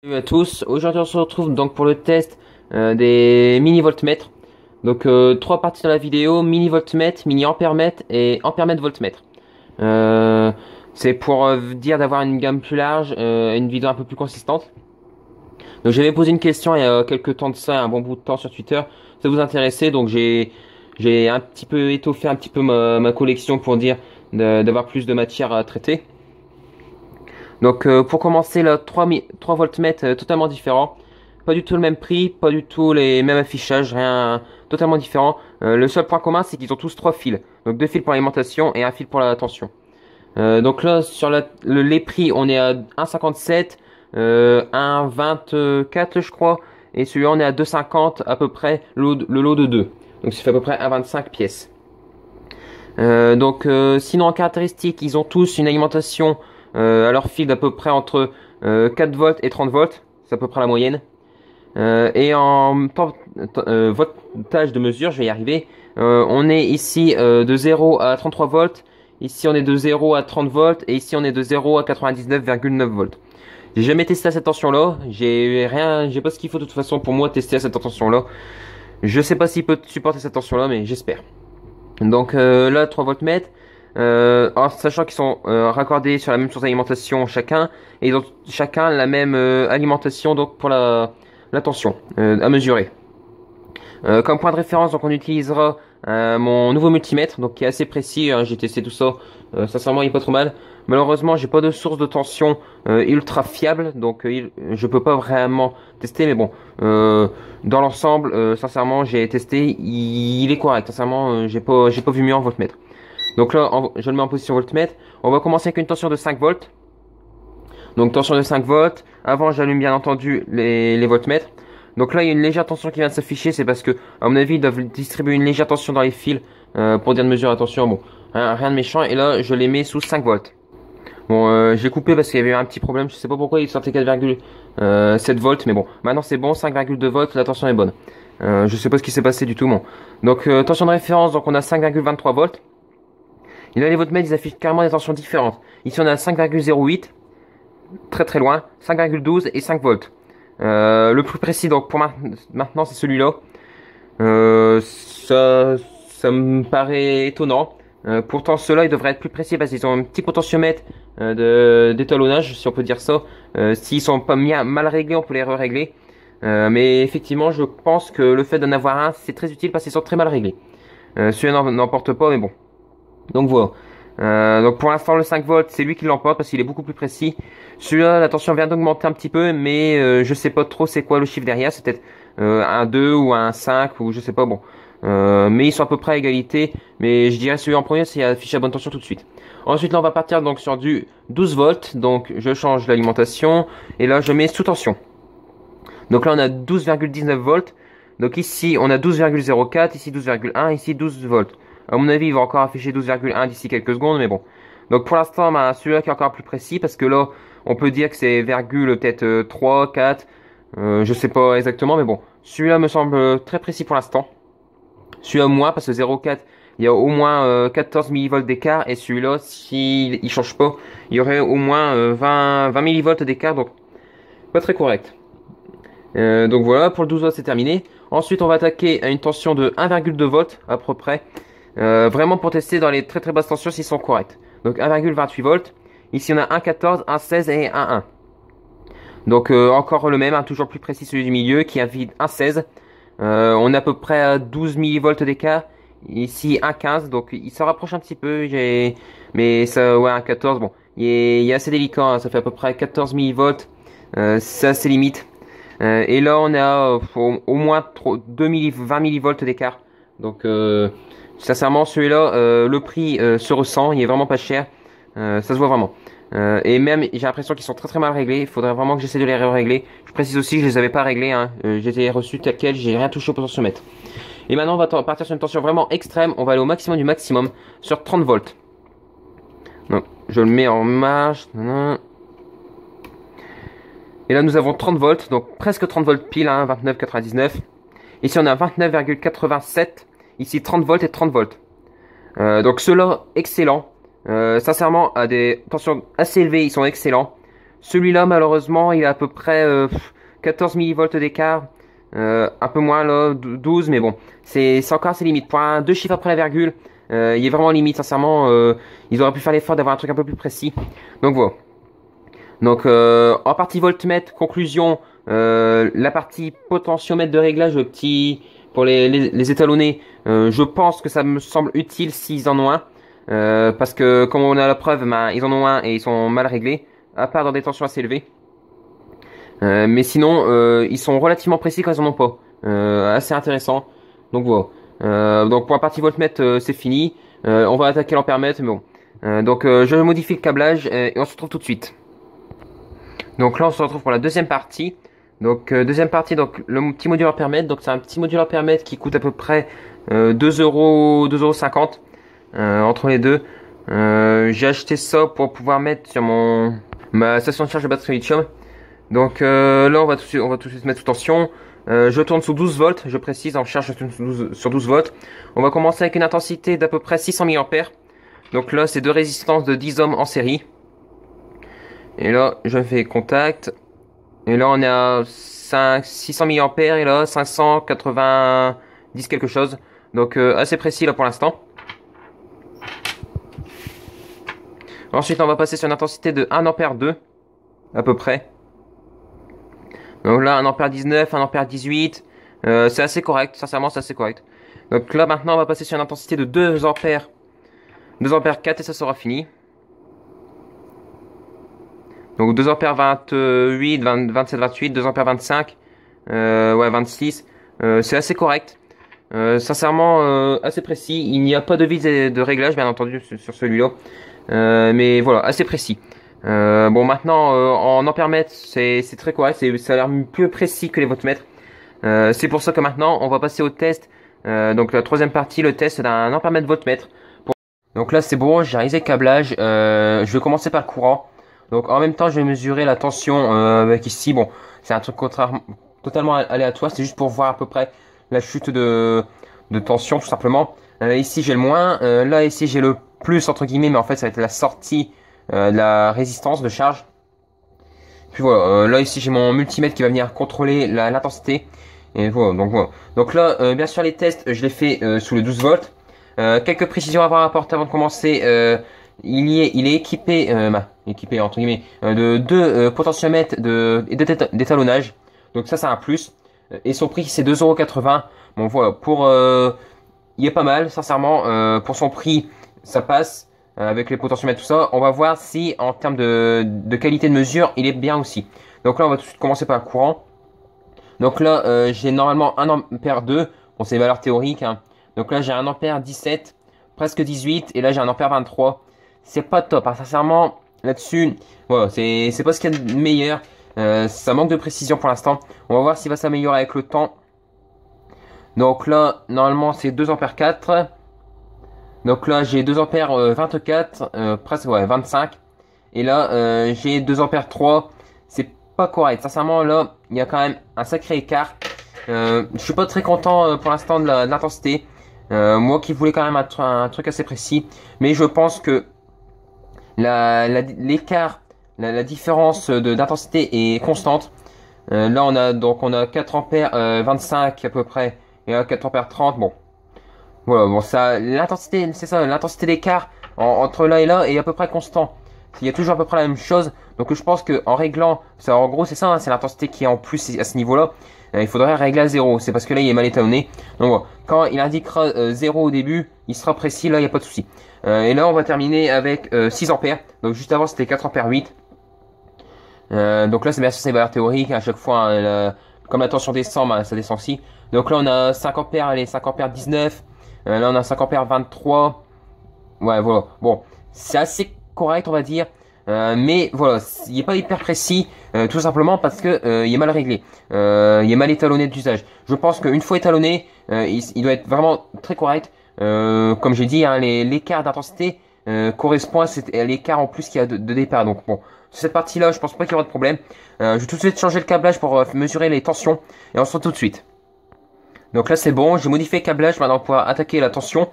Salut à tous, aujourd'hui on se retrouve donc pour le test des mini voltmètres. Donc trois parties dans la vidéo, mini voltmètre, mini ampèremètre et ampèremètre voltmètre. Euh, c'est pour dire d'avoir une gamme plus large, une vidéo un peu plus consistante. Donc j'avais posé une question il y a quelques temps de ça, un bon bout de temps sur Twitter, ça vous intéressait, donc j'ai un petit peu étoffé un petit peu ma collection pour dire d'avoir plus de matière à traiter. Donc pour commencer là, 3 voltmètres totalement différents. Pas du tout le même prix, pas du tout les mêmes affichages, rien totalement différent. Le seul point commun c'est qu'ils ont tous trois fils. Donc deux fils pour l'alimentation et un fil pour la tension. Donc là sur les prix on est à 1,57, 1,24 je crois. Et celui-là on est à 2,50 à peu près le lot de deux. Donc ça fait à peu près 1,25 pièces. Sinon en caractéristique ils ont tous une alimentation à leur fil d'à peu près entre 4 volts et 30 volts, c'est à peu près la moyenne. Et en voltage de mesure, je vais y arriver, on est ici de 0 à 33 volts, ici on est de 0 à 30 volts, et ici on est de 0 à 99,9 volts. J'ai jamais testé à cette tension-là, j'ai pas ce qu'il faut de toute façon pour moi tester à cette tension-là. Je sais pas s'il peut supporter cette tension-là, mais j'espère. Donc là, 3 voltmètres. En sachant qu'ils sont raccordés sur la même source d'alimentation chacun, et ils ont chacun la même alimentation donc pour la tension à mesurer. Comme point de référence, donc on utilisera mon nouveau multimètre, donc qui est assez précis. Hein, j'ai testé tout ça, sincèrement il est pas trop mal. Malheureusement, j'ai pas de source de tension ultra fiable, donc je peux pas vraiment tester. Mais bon, dans l'ensemble, sincèrement, j'ai testé, il est correct. Sincèrement, j'ai pas vu mieux en voltmètre. Donc là, je le mets en position voltmètre. On va commencer avec une tension de 5 volts. Donc tension de 5 volts. Avant, j'allume bien entendu les voltmètres. Donc là, il y a une légère tension qui vient de s'afficher. C'est parce que, à mon avis, ils doivent distribuer une légère tension dans les fils pour dire de mesurer la tension. Bon, rien de méchant. Et là, je les mets sous 5 volts. Bon, j'ai coupé parce qu'il y avait eu un petit problème. Je sais pas pourquoi il sortait 4,7 volts. Mais bon, maintenant c'est bon. 5,2 volts, la tension est bonne. Je sais pas ce qui s'est passé du tout. Bon. Donc, tension de référence. Donc, on a 5,23 volts. Et là, les voltmètres, ils affichent carrément des tensions différentes. Ici, on a 5,08, très très loin, 5,12 et 5 volts. Le plus précis, donc pour maintenant, c'est celui-là. Ça me paraît étonnant. Pourtant, ceux-là, ils devraient être plus précis parce qu'ils ont un petit potentiomètre d'étalonnage, si on peut dire ça. S'ils sont pas mal réglés, on peut les régler. Mais effectivement, je pense que le fait d'en avoir un, c'est très utile parce qu'ils sont très mal réglés. Celui-là n'en porte pas, mais bon. Donc voilà. Donc pour l'instant le 5 volts c'est lui qui l'emporte parce qu'il est beaucoup plus précis. Celui-là la tension vient d'augmenter un petit peu mais je sais pas trop c'est quoi le chiffre derrière. C'est peut-être un 2 ou un 5 ou je sais pas bon. Mais ils sont à peu près à égalité. Mais je dirais celui en premier c'est affiché à bonne tension tout de suite. Ensuite là on va partir donc sur du 12 volts. Donc je change l'alimentation et là je mets sous tension. Donc là on a 12,19 volts. Donc ici on a 12,04, ici 12,1, ici 12 volts. À mon avis il va encore afficher 12,1 d'ici quelques secondes mais bon. Donc pour l'instant bah, celui-là qui est encore plus précis parce que là on peut dire que c'est virgule peut-être 3, 4, je sais pas exactement mais bon. Celui-là me semble très précis pour l'instant. Celui-là moins parce que 0,4 il y a au moins 14 millivolts d'écart et celui-là s'il il change pas il y aurait au moins 20 millivolts d'écart donc pas très correct. Donc voilà, pour le 12 volts c'est terminé. Ensuite on va attaquer à une tension de 1,2 volts à peu près. Vraiment pour tester dans les très très basses tensions s'ils sont corrects. Donc 1,28 volts. Ici on a 1,14, 1,16 et 1,1. Donc encore le même, hein, toujours plus précis celui du milieu qui a vide 1,16. On est à peu près à 12 millivolts d'écart. Ici 1,15, donc il se rapproche un petit peu. Mais ça, ouais, 1,14, bon. Il est assez délicat, hein, ça fait à peu près 14 millivolts. C'est assez limite. Et là, on a au moins 20 millivolts d'écart. Donc, sincèrement, celui-là, le prix se ressent. Il est vraiment pas cher. Ça se voit vraiment. Et même, j'ai l'impression qu'ils sont très très mal réglés. Il faudrait vraiment que j'essaie de les régler. Je précise aussi que je les avais pas réglés. Hein. Je les ai reçus tel quel. J'ai rien touché au potentiomètre. Et maintenant, on va partir sur une tension vraiment extrême. On va aller au maximum du maximum sur 30 volts. Donc, je le mets en marche. Et là, nous avons 30 volts, donc presque 30 volts pile, hein, 29,99. Ici, on a 29,87. Ici, 30 volts et 30 volts. Donc, ceux-là, excellents. Sincèrement, à des tensions assez élevées, ils sont excellents. Celui-là, malheureusement, il a à peu près 14 millivolts d'écart. Un peu moins là, 12, mais bon, c'est encore ses limites. Pour un 2 chiffres après la virgule, il est vraiment limite, sincèrement. Ils auraient pu faire l'effort d'avoir un truc un peu plus précis. Donc voilà. Donc en partie voltmètre, conclusion, la partie potentiomètre de réglage petit pour les étalonnés, je pense que ça me semble utile s'ils en ont un. Parce que comme on a la preuve, ben, ils en ont un et ils sont mal réglés, à part dans des tensions assez élevées. Mais sinon, ils sont relativement précis quand ils en ont pas. Assez intéressant. Donc voilà. Donc pour la partie voltmètre, c'est fini. On va attaquer l'ampèremètre, mais bon. Donc je modifie le câblage et on se retrouve tout de suite. Donc là, on se retrouve pour la deuxième partie. Donc deuxième partie, donc le petit module ampèremètre. Donc c'est un petit module ampèremètre qui coûte à peu près 2,50 € entre les deux. J'ai acheté ça pour pouvoir mettre sur ma station de charge de batterie lithium. Donc là, on va tout de suite mettre sous tension. Je tourne sous 12 volts, je précise, en charge sur 12 volts. On va commencer avec une intensité d'à peu près 600 mA. Donc là, c'est deux résistances de 10 ohms en série. Et là, je fais contact. Et là, on est à 600 mA et là, 590 quelque chose. Donc assez précis là pour l'instant. Ensuite, on va passer sur une intensité de 1 ampère 2, à peu près. Donc là, 1 ampère 19, 1 ampère 18, c'est assez correct, sincèrement c'est assez correct. Donc là maintenant on va passer sur une intensité de 2 ampères, 2 ampères 4 et ça sera fini. Donc 2 ampères 28, 27, 28, 2 ampères 25, ouais 26, c'est assez correct. Sincèrement assez précis, il n'y a pas de vis de réglage bien entendu sur celui-là. Mais voilà, assez précis. Bon maintenant en ampèremètre c'est très correct, ça a l'air plus précis que les voltmètres. C'est pour ça que maintenant on va passer au test. Donc la troisième partie, le test d'un ampèremètre voltmètre. Donc là c'est bon, j'ai réalisé le câblage. Je vais commencer par le courant. Donc en même temps je vais mesurer la tension avec ici. Bon, c'est un truc totalement aléatoire, c'est juste pour voir à peu près la chute de tension tout simplement. Ici j'ai le moins, là ici j'ai le plus entre guillemets, mais en fait ça va être la sortie de la résistance de charge. Puis voilà, là ici j'ai mon multimètre qui va venir contrôler l'intensité. Et voilà, donc voilà. Donc là, bien sûr les tests, je les fais sous les 12 volts. Quelques précisions à avoir apportées avant de commencer. Il est équipé, équipé entre guillemets, de deux potentiomètres d'étalonnage. Donc ça c'est un plus. Et son prix c'est 2,80 €. Bon voilà, il est pas mal, sincèrement. Pour son prix, ça passe. Avec les potentiomètres, tout ça. On va voir si, en termes de qualité de mesure, il est bien aussi. Donc là, on va tout de suite commencer par le courant. Donc là, j'ai normalement 1 ampère 2. Bon, c'est les valeurs théoriques. Hein. Donc là, j'ai 1 ampère 17, presque 18. Et là, j'ai 1 ampère 23. C'est pas top. Hein. Sincèrement, là-dessus, voilà, c'est pas ce qu'il y a de meilleur. Ça manque de précision pour l'instant. On va voir s'il va s'améliorer avec le temps. Donc là, normalement, c'est 2 ampères 4. Donc là, j'ai 2 ampères 24, presque ouais, 25. Et là, j'ai 2 ampères 3. C'est pas correct. Sincèrement, là, il y a quand même un sacré écart. Je suis pas très content pour l'instant de l'intensité. Moi qui voulais quand même un truc assez précis. Mais je pense que l'écart, la différence d'intensité est constante. Là, on a 4 ampères 25 à peu près. Et là, 4 ampères 30. Bon. Voilà, bon, ça, l'intensité, c'est ça, l'intensité d'écart entre là et là est à peu près constant. Il y a toujours à peu près la même chose. Donc, je pense que en réglant, ça, en gros, c'est ça, hein, c'est l'intensité qui est en plus à ce niveau-là. Il faudrait régler à 0. C'est parce que là, il est mal étalonné. Donc, voilà. Quand il indiquera 0 au début, il sera précis. Là, il n'y a pas de souci. Et là, on va terminer avec 6 ampères. Donc, juste avant, c'était 4 ampères 8. Donc là, c'est bien sûr, c'est les valeurs théoriques. À chaque fois, comme la tension descend, bah, ça descend aussi. Donc là, on a 5 ampères, allez, 5 ampères 19. Là, on a 5 ampères 23. Ouais, voilà. Bon, c'est assez correct, on va dire. Mais voilà, il n'est pas hyper précis, tout simplement parce que il est mal réglé. Il est mal étalonné d'usage. Je pense qu'une fois étalonné, il doit être vraiment très correct. Comme j'ai dit, hein, l'écart d'intensité correspond à l'écart en plus qu'il y a de départ. Donc bon, sur cette partie-là, je pense pas qu'il y aura de problème. Je vais tout de suite changer le câblage pour mesurer les tensions. Et on se retrouve tout de suite. Donc là c'est bon, j'ai modifié le câblage maintenant pour pouvoir attaquer la tension.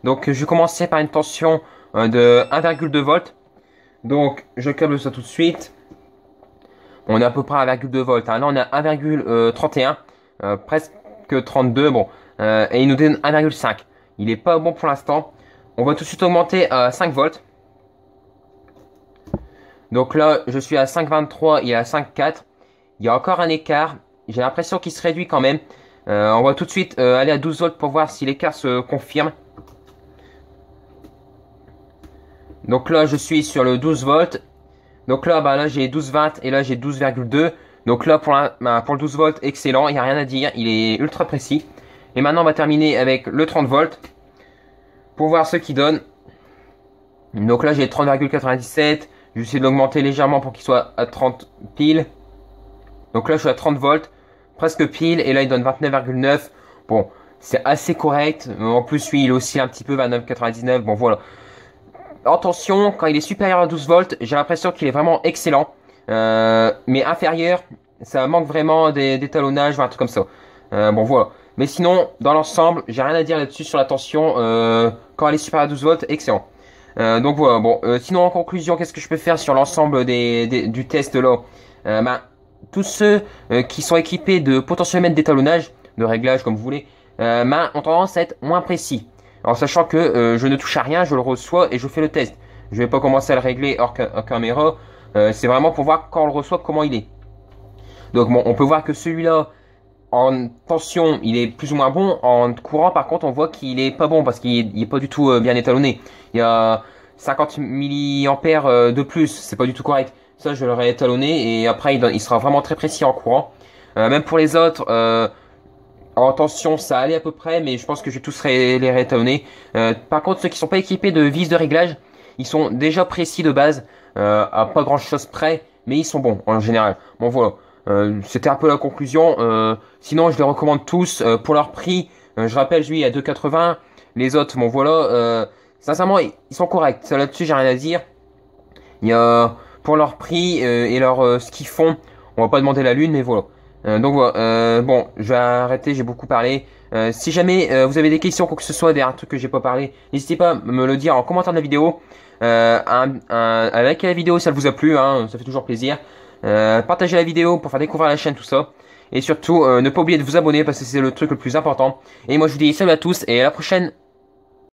Donc je vais commencer par une tension de 1,2 volts. Donc je câble ça tout de suite. On est à peu près à 1,2 volts. Hein. Là, on est à 1,31, presque 32. Bon, et il nous donne 1,5. Il est pas bon pour l'instant. On va tout de suite augmenter à 5 volts. Donc là, je suis à 5,23, il est à 5,4. Il y a encore un écart. J'ai l'impression qu'il se réduit quand même. On va tout de suite aller à 12 volts pour voir si l'écart se confirme. Donc là, je suis sur le 12 volts. Donc là, là j'ai 12,20 et là j'ai 12,2. Donc là, pour le 12 volts, excellent. Il n'y a rien à dire. Il est ultra précis. Et maintenant, on va terminer avec le 30 volts. Pour voir ce qu'il donne. Donc là, j'ai 30,97. Je vais essayer de l'augmenter légèrement pour qu'il soit à 30 pile. Donc là, je suis à 30 volts. Presque pile. Et là, il donne 29,9. Bon, c'est assez correct. En plus, lui, il oscille un petit peu, 29,99. Bon, voilà. Attention, quand il est supérieur à 12 volts, j'ai l'impression qu'il est vraiment excellent. Mais inférieur, ça manque vraiment d'étalonnage ou un truc comme ça. Bon, voilà. Mais sinon, dans l'ensemble, j'ai rien à dire là-dessus sur la tension. Quand elle est supérieure à 12 volts, excellent. Donc voilà, bon. Sinon, en conclusion, qu'est-ce que je peux faire sur l'ensemble du test là? Tous ceux qui sont équipés de potentiomètres d'étalonnage, de réglage comme vous voulez, ont tendance à être moins précis. En sachant que je ne touche à rien, je le reçois et je fais le test. Je vais pas commencer à le régler hors caméra. C'est vraiment pour voir quand on le reçoit comment il est. Donc bon, on peut voir que celui-là, en tension, il est plus ou moins bon. En courant, par contre, on voit qu'il est pas bon parce qu'il est pas du tout bien étalonné. Il y a 50 milliampères de plus. C'est pas du tout correct. Ça, je l'aurais étalonné et après, il sera vraiment très précis en courant. Même pour les autres, en tension, ça allait à peu près, mais je pense que je vais tous les réétalonner. Par contre, ceux qui sont pas équipés de vis de réglage, ils sont déjà précis de base, à pas grand chose près, mais ils sont bons en général. Bon voilà. C'était un peu la conclusion. Sinon, je les recommande tous pour leur prix. Je rappelle, lui à 2,80. Les autres, bon voilà. Sincèrement, ils sont corrects. Ça là-dessus, j'ai rien à dire. Il y a pour leur prix et leur ce qu'ils font, on va pas demander la lune, mais voilà. Donc voilà. Bon, je vais arrêter. J'ai beaucoup parlé. Si jamais vous avez des questions, quoi que ce soit, un truc que j'ai pas parlé, n'hésitez pas à me le dire en commentaire de la vidéo. Avec la vidéo, si ça vous a plu, hein, ça fait toujours plaisir. Partagez la vidéo pour faire découvrir la chaîne, tout ça. Et surtout, ne pas oublier de vous abonner parce que c'est le truc le plus important. Et moi, je vous dis salut à tous et à la prochaine.